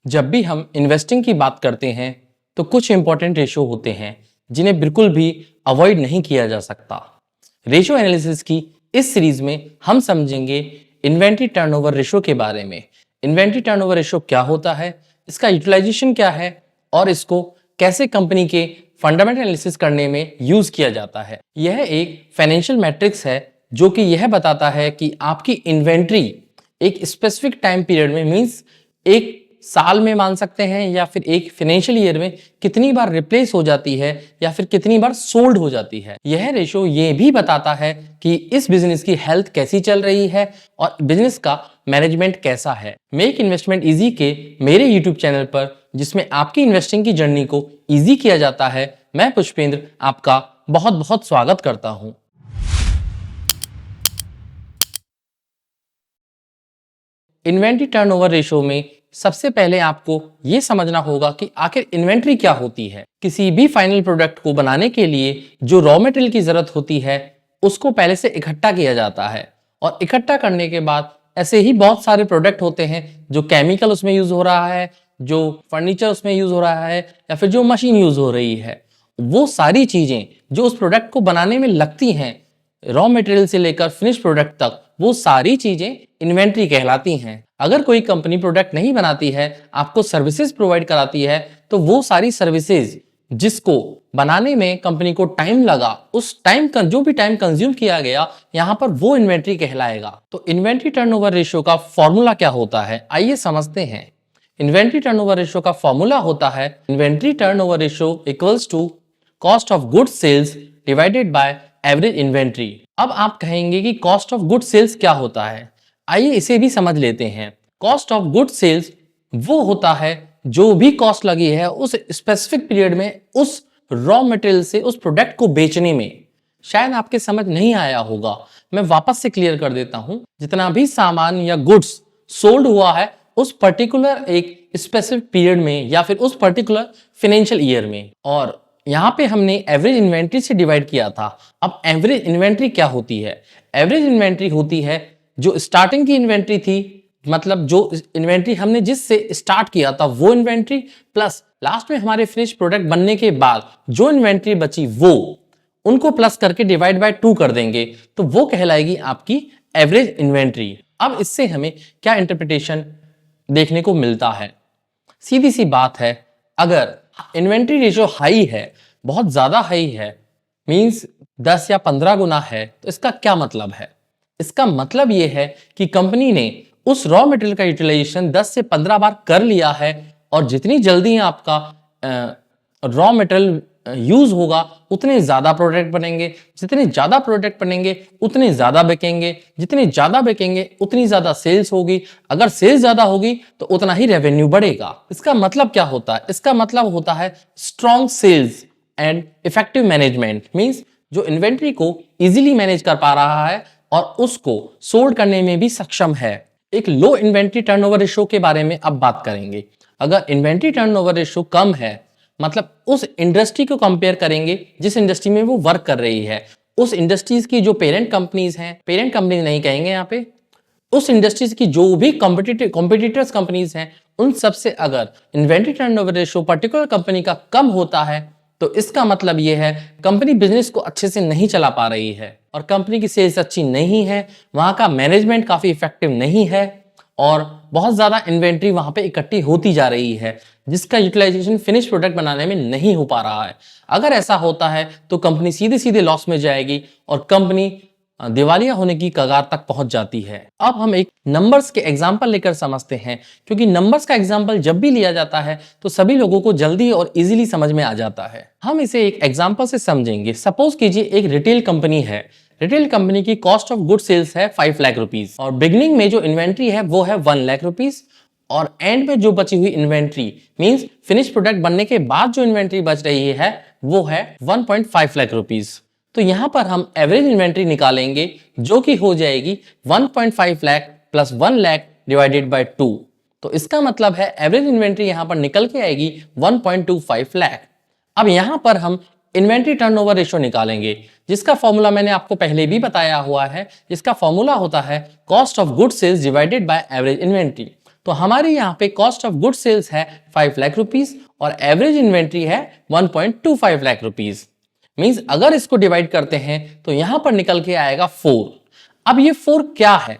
जब भी हम इन्वेस्टिंग की बात करते हैं तो कुछ इंपॉर्टेंट रेशो होते हैं जिन्हें बिल्कुल भी अवॉइड नहीं किया जा सकता। रेशो एनालिसिस की इस सीरीज में हम समझेंगे इन्वेंट्री टर्नओवर रेशो के बारे में। इन्वेंट्री टर्नओवर रेशो क्या होता है, इसका यूटिलाइजेशन क्या है और इसको कैसे कंपनी के फंडामेंटल एनालिसिस करने में यूज किया जाता है। यह एक फाइनेंशियल मैट्रिक्स है जो कि यह बताता है कि आपकी इन्वेंट्री एक स्पेसिफिक टाइम पीरियड में, मींस एक साल में मान सकते हैं या फिर एक फाइनेंशियल ईयर में कितनी बार रिप्लेस हो जाती है या फिर कितनी बार सोल्ड हो जाती है। यह रेशो ये भी बताता है कि इस बिजनेस की हेल्थ कैसी चल रही है और बिजनेस का मैनेजमेंट कैसा है। मेक इन्वेस्टमेंट इजी के मेरे यूट्यूब चैनल पर, जिसमें आपकी इन्वेस्टिंग की जर्नी को इजी किया जाता है, मैं पुष्पेंद्र आपका बहुत बहुत स्वागत करता हूं। इन्वेंट्री टर्नओवर रेशो में सबसे पहले आपको यह समझना होगा कि आखिर इन्वेंट्री क्या होती है। किसी भी फाइनल प्रोडक्ट को बनाने के लिए जो रॉ मटेरियल की जरूरत होती है उसको पहले से इकट्ठा किया जाता है और इकट्ठा करने के बाद ऐसे ही बहुत सारे प्रोडक्ट होते हैं जो केमिकल उसमें यूज हो रहा है, जो फर्नीचर उसमें यूज हो रहा है या फिर जो मशीन यूज हो रही है, वो सारी चीजें जो उस प्रोडक्ट को बनाने में लगती हैं, रॉ मटेरियल से लेकर फिनिश प्रोडक्ट तक, वो सारी चीजें इन्वेंट्री कहलाती हैं। अगर कोई कंपनी प्रोडक्ट नहीं बनाती है, आपको सर्विसेज प्रोवाइड कराती है, तो वो सारी सर्विसेज जिसको बनाने में कंपनी को टाइम लगा, उस टाइम का जो भी टाइम कंज्यूम किया गया, यहां पर वो इन्वेंट्री कहलाएगा। तो इन्वेंट्री टर्नओवर रेशियो का फॉर्मूला क्या होता है, आइए समझते हैं। इन्वेंट्री टर्नओवर रेशियो का फॉर्मूला होता है inventory turnover ratio equals to cost of good sales divided by average inventory. अब आप कहेंगे कि कॉस्ट ऑफ गुड सेल्स क्या होता है, आइए इसे भी समझ लेते हैं। कॉस्ट ऑफ गुड सेल्स वो होता है जो भी कॉस्ट लगी है उस स्पेसिफिक पीरियड में उस रॉ मटेरियल से उस प्रोडक्ट को बेचने में। शायद आपके समझ नहीं आया होगा, मैं वापस से क्लियर कर देता हूं। जितना भी सामान या गुड्स सोल्ड हुआ है उस पर्टिकुलर एक स्पेसिफिक पीरियड में या फिर उस पर्टिकुलर फाइनेंशियल ईयर में, और यहां पे हमने एवरेज इन्वेंट्री से डिवाइड किया था। अब एवरेज इन्वेंट्री क्या होती है? एवरेज इन्वेंट्री होती है जो स्टार्टिंग की इन्वेंट्री थी, मतलब जो इन्वेंट्री हमने जिससे स्टार्ट किया था वो इन्वेंट्री, प्लस लास्ट में हमारे फिनिश प्रोडक्ट बनने के बाद जो इन्वेंट्री बची वो उनको प्लस करके डिवाइड बाय 2 कर देंगे, तो वो कहलाएगी आपकी एवरेज इन्वेंट्री। अब इससे हमें क्या इंटरप्रिटेशन देखने को मिलता है? सीधी सी बात है, अगर इन्वेंट्री रेशियो हाई है, बहुत ज्यादा हाई है, मींस 10 या 15 गुना है, तो इसका क्या मतलब है? इसका मतलब यह है कि कंपनी ने उस रॉ मटेरियल का यूटिलाइजेशन 10 से 15 बार कर लिया है, और जितनी जल्दी आपका रॉ मटेरियल यूज होगा उतने ज्यादा प्रोडक्ट बनेंगे, जितने ज्यादा प्रोडक्ट बनेंगे उतने ज्यादा बिकेंगे, जितने ज्यादा बिकेंगे उतनी ज्यादा सेल्स होगी, अगर सेल्स ज्यादा होगी तो उतना ही रेवेन्यू बढ़ेगा। इसका मतलब क्या होता है? इसका मतलब होता है strong sales and effective management. Means जो इन्वेंट्री को इजीली मैनेज कर पा रहा है और उसको सोल्ड करने में भी सक्षम है। एक लो इन्वेंट्री टर्नओवर रेशियो के बारे में अब बात करेंगे। अगर इन्वेंट्री टर्नओवर रेशियो कम है, मतलब उस इंडस्ट्री को कंपेयर करेंगे जिस इंडस्ट्री में वो वर्क कर रही है, उस इंडस्ट्रीज की जो पेरेंट कंपनीज हैं, पेरेंट कंपनीज नहीं कहेंगे यहाँ पे, उस इंडस्ट्रीज की जो भी कॉम्पिटिटर्स कंपनीज हैं, उन सबसे अगर inventory turnover ratio particular company का कम होता है, तो इसका मतलब यह है कंपनी बिजनेस को अच्छे से नहीं चला पा रही है और कंपनी की सेल्स अच्छी नहीं है, वहां का मैनेजमेंट काफी इफेक्टिव नहीं है और बहुत ज्यादा इन्वेंट्री वहां पे इकट्ठी होती जा रही है जिसका यूटिलाइजेशन फिनिश प्रोडक्ट बनाने में नहीं हो पा रहा है। अगर ऐसा होता है तो कंपनी सीधे सीधे लॉस में जाएगी और कंपनी दिवालिया होने की कगार तक पहुंच जाती है। अब हम एक नंबर्स के एग्जांपल लेकर समझते हैं, क्योंकि नंबर्स का एग्जांपल जब भी लिया जाता है तो सभी लोगों को जल्दी और इजीली समझ में आ जाता है। हम इसे एक एग्जांपल से समझेंगे। सपोज कीजिए एक रिटेल कंपनी है, रिटेल कंपनी की कॉस्ट ऑफ गुड सेल्स है 5 लाख रुपीज और बिगनिंग में जो इन्वेंट्री है वो है 1 लाख रुपीज, और एंड में जो बची हुई इन्वेंट्री मींस फिनिश प्रोडक्ट बनने के बाद जो इन्वेंट्री बच रही है वो है 1.5 लाख रुपीज। तो यहां पर हम एवरेज इन्वेंट्री निकालेंगे जो कि हो जाएगी 1.5 lakh plus 1 lakh divided by 2। तो इसका मतलब है एवरेज इन्वेंट्री यहां पर निकल के आएगी 1.25 लाख। अब यहां पर हम इन्वेंट्री टर्नओवर रेशियो निकालेंगे जिसका फॉर्मूला मैंने आपको पहले भी बताया हुआ है, जिसका फॉर्मूला होता है cost of good sales divided by average inventory. तो हमारी यहाँ पे कॉस्ट ऑफ गुड सेल्स है 5 लाख रुपीस और एवरेज इन्वेंट्री है 1.25 लाख रुपीस। मींस अगर इसको डिवाइड करते हैं तो यहां पर निकल के आएगा 4। अब ये 4 क्या है?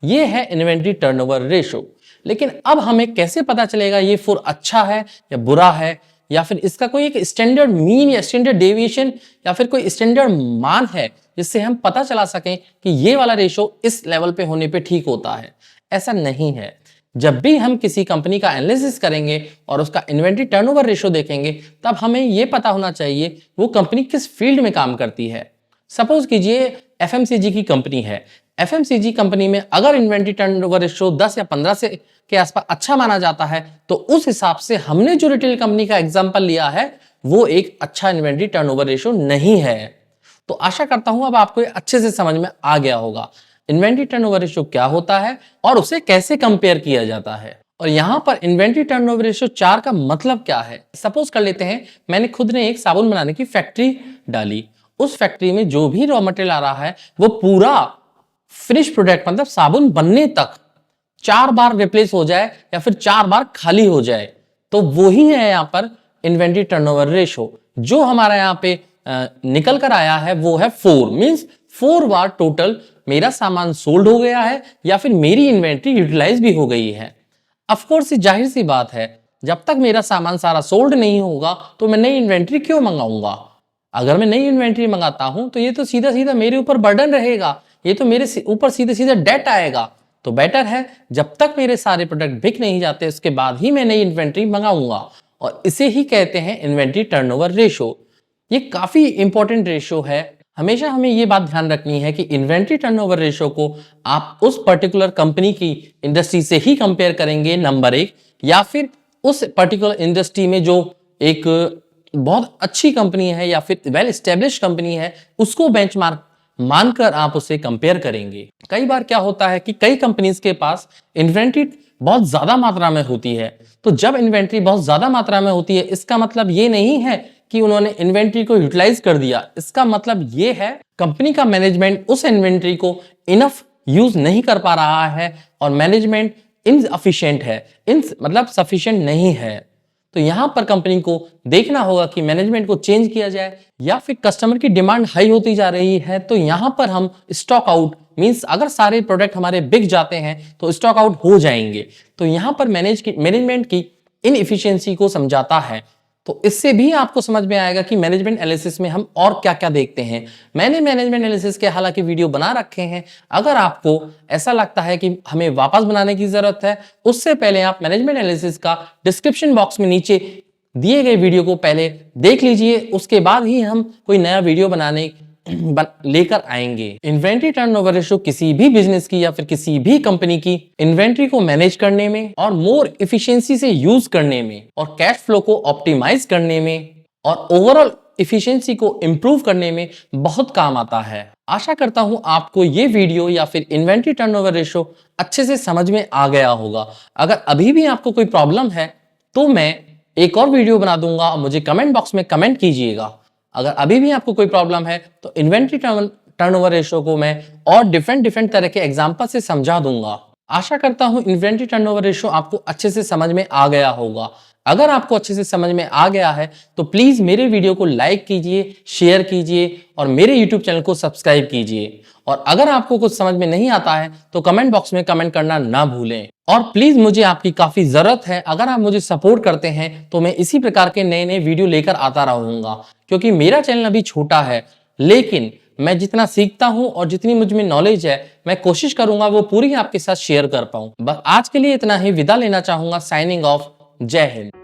ये है इन्वेंट्री टर्नओवर रेशो। लेकिन अब हमें कैसे पता चलेगा ये 4 अच्छा है या बुरा है, या फिर इसका कोई एक स्टैंडर्ड मीन या स्टैंडर्ड डेविएशन या फिर कोई स्टैंडर्ड मान है जिससे हम पता चला सकें कि ये वाला रेशो इस लेवल पे होने पे ठीक होता है? ऐसा नहीं है। जब भी हम किसी कंपनी का एनालिसिस करेंगे और उसका इन्वेंट्री टर्नओवर रेशो देखेंगे, तब हमें यह पता होना चाहिए वो कंपनी किस फील्ड में काम करती है। सपोज कीजिए एफएमसीजी की कंपनी है। एफएमसीजी कंपनी में अगर इन्वेंट्री टर्नओवर रेशो 10 या 15 से के आसपास अच्छा माना जाता है, तो उस हिसाब से हमने जो रिटेल कंपनी का एग्जांपल लिया है वो एक अच्छा इन्वेंट्री टर्नओवर रेशो नहीं है। तो आशा करता हूं अब आपको ये अच्छे से समझ में आ गया होगा इन्वेंट्री टर्नओवर रेशो क्या होता है और उसे कैसे कंपेयर किया जाता है। और यहां पर इन्वेंट्री टर्नओवर रेशो 4 का मतलब क्या है? सपोज कर लेते हैं मैंने खुद ने एक साबुन बनाने की फैक्ट्री डाली। उस फैक्ट्री में जो भी रॉ मटेरियल आ रहा है वो पूरा फिनिश प्रोडक्ट मतलब साबुन बनने तक 4 बार रिप्लेस हो जाए या फिर 4 बार खाली हो जाए, तो वो ही है यहाँ पर इन्वेंट्री टर्नओवर रेशो। जो हमारा यहाँ पे निकल कर आया है वो है 4। मींस 4 बार टोटल मेरा सामान सोल्ड हो गया है या फिर मेरी इन्वेंट्री यूटिलाइज भी हो गई है। ऑफ कोर्स जाहिर सी बात है, जब तक मेरा सामान सारा सोल्ड नहीं होगा तो मैं नई इन्वेंट्री क्यों मंगाऊंगा? अगर मैं नई इन्वेंट्री मंगाता हूं तो ये तो सीधा सीधा मेरे ऊपर बर्डन रहेगा, ये तो मेरे ऊपर सीधे सीधा डेट आएगा। तो बेटर है जब तक मेरे सारे प्रोडक्ट बिक नहीं जाते उसके बाद ही मैं नई इन्वेंट्री मंगाऊंगा। और इसे ही कहते हैं इन्वेंट्री टर्नओवर रेशो। ये काफी इंपॉर्टेंट रेशो है। हमेशा हमें ये बात ध्यान रखनी है कि इन्वेंट्री टर्नओवर रेशो को आप उस पर्टिकुलर कंपनी की इंडस्ट्री से ही कंपेयर करेंगे नंबर 1, या फिर उस पर्टिकुलर इंडस्ट्री में जो एक बहुत अच्छी कंपनी है या फिर वेल एस्टेब्लिश कंपनी है उसको बेंचमार्क मानकर आप उसे कंपेयर करेंगे। कई बार क्या होता है कि कई कंपनीज के पास इन्वेंट्री बहुत ज्यादा मात्रा में होती है। तो जब इन्वेंट्री बहुत ज्यादा मात्रा में होती है इसका मतलब ये नहीं है कि उन्होंने इन्वेंट्री को यूटिलाइज कर दिया। इसका मतलब ये है कंपनी का मैनेजमेंट उस इन्वेंट्री को इनफ यूज नहीं कर पा रहा है और मैनेजमेंट इनएफिशिएंट है, मतलब सफिशिएंट नहीं है। तो यहां पर कंपनी को देखना होगा कि मैनेजमेंट को चेंज किया जाए, या फिर कस्टमर की डिमांड हाई होती जा रही है तो यहां पर हम स्टॉक आउट मींस अगर सारे प्रोडक्ट हमारे बिक जाते हैं तो स्टॉक आउट हो जाएंगे। तो यहां पर मैनेजमेंट की इनएफिशिएंसी को समझाता है। तो इससे भी आपको समझ में आएगा कि मैनेजमेंट एनालिसिस में हम और क्या क्या देखते हैं। मैंने मैनेजमेंट एनालिसिस के हालांकि वीडियो बना रखे हैं, अगर आपको ऐसा लगता है कि हमें वापस बनाने की जरूरत है उससे पहले आप मैनेजमेंट एनालिसिस का डिस्क्रिप्शन बॉक्स में नीचे दिए गए वीडियो को पहले देख लीजिए, उसके बाद ही हम कोई नया वीडियो लेकर आएंगे। इन्वेंट्री टर्नओवर रेशो किसी भी बिजनेस की या फिर किसी भी कंपनी की इन्वेंट्री को मैनेज करने में और मोर इफिशिएंसी से यूज करने में और कैश फ्लो को ऑप्टिमाइज करने में और ओवरऑल इफिशिएंसी को इंप्रूव करने में बहुत काम आता है। आशा करता हूं आपको ये वीडियो या फिर इन्वेंट्री टर्नओवर रेशो अच्छे से समझ में आ गया होगा। अगर अभी भी आपको कोई प्रॉब्लम है तो मैं एक और वीडियो बना दूंगा और मुझे कमेंट बॉक्स में कमेंट कीजिएगा। अगर अभी भी आपको कोई प्रॉब्लम है तो इन्वेंट्री टर्नओवर रेशो को मैं और डिफरेंट तरह के एग्जांपल से समझा दूंगा। आशा करता हूं इन्वेंट्री टर्नओवर रेशो आपको अच्छे से समझ में आ गया होगा। अगर आपको अच्छे से समझ में आ गया है तो प्लीज मेरे वीडियो को लाइक कीजिए, शेयर कीजिए और मेरे यूट्यूब चैनल को सब्सक्राइब कीजिए। और अगर आपको कुछ समझ में नहीं आता है तो कमेंट बॉक्स में कमेंट करना ना भूलें। और प्लीज मुझे आपकी काफी जरूरत है। अगर आप मुझे सपोर्ट करते हैं तो मैं इसी प्रकार के नए नए वीडियो लेकर आता रहूंगा, क्योंकि मेरा चैनल अभी छोटा है, लेकिन मैं जितना सीखता हूं और जितनी मुझ में नॉलेज है मैं कोशिश करूंगा वो पूरी आपके साथ शेयर कर पाऊं। बस आज के लिए इतना ही, विदा लेना चाहूंगा। Signing off. जय हिंद।